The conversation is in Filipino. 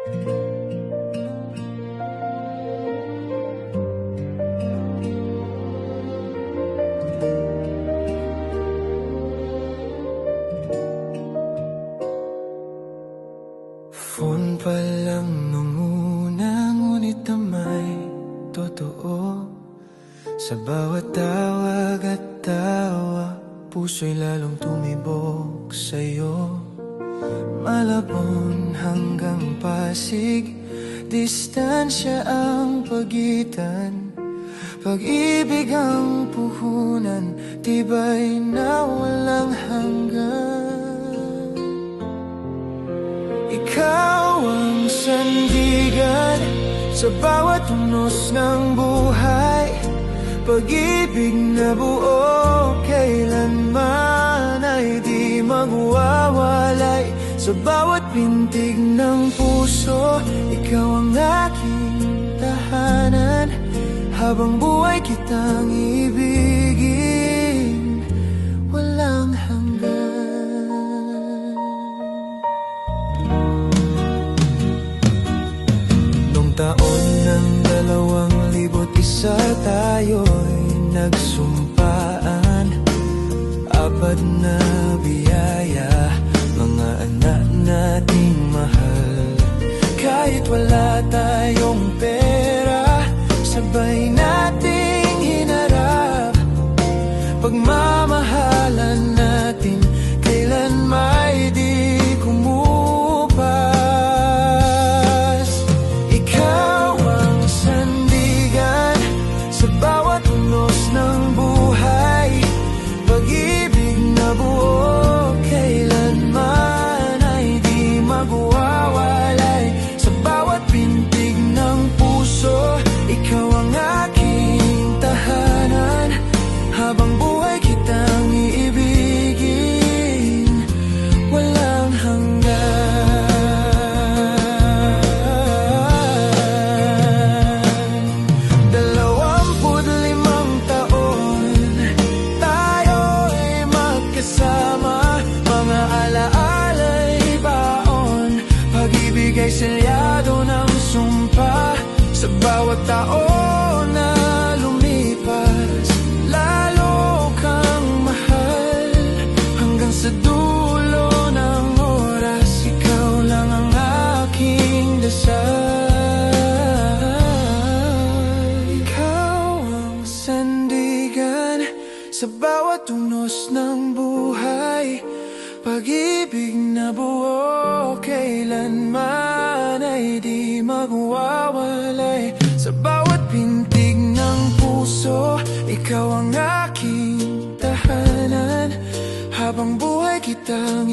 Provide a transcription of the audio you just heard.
Phone pa lang nung una, ngunit may totoo. Sa bawat tawag at tawa, puso'y lalong tumibok sa'yo. Malabon hanggang Pasig, distansya ang pagitan. Pag-ibig ang puhunan, tibay na walang hanggan. Ikaw ang sandigan sa bawat unos ng buhay. Pag-ibig na buo, kailanman ay di magwawalay. Sa bawat pintig ng puso, ikaw ang aking tahanan. Habang buhay kitang ibigin, walang hanggan. Nung taon ng 2001 tayo'y nagsumpaan. 4 na biyaya, mga anak nating mahal. Kahit wala tayong pera, sabay nating hinarap. Pagmamahalan natin, kailan may di kumupas. Ikaw ang sandigan sa bawat unos ng buhay. Pag-ibig na buo, kailanman ay di magwawalay. Sa bawat pintig ng puso, ikaw ang aking tahanan. Habang buhay kitang iibigin, walang hanggan. 25 taon, tayo'y magkasama. Mga alaala'y baon, pag-ibig ay selyado ng sumpa. Sa bawat taon na lumipas, lalo kang mahal. Hanggang sa dulo ng oras, ikaw lang ang aking dasal. Ikaw ang sandigan sa bawat unos ng buhay. Pag-ibig na buo, kailanman ay di magwawalay. Sa bawat pintig ng puso, ikaw ang aking tahanan. Habang buhay kitang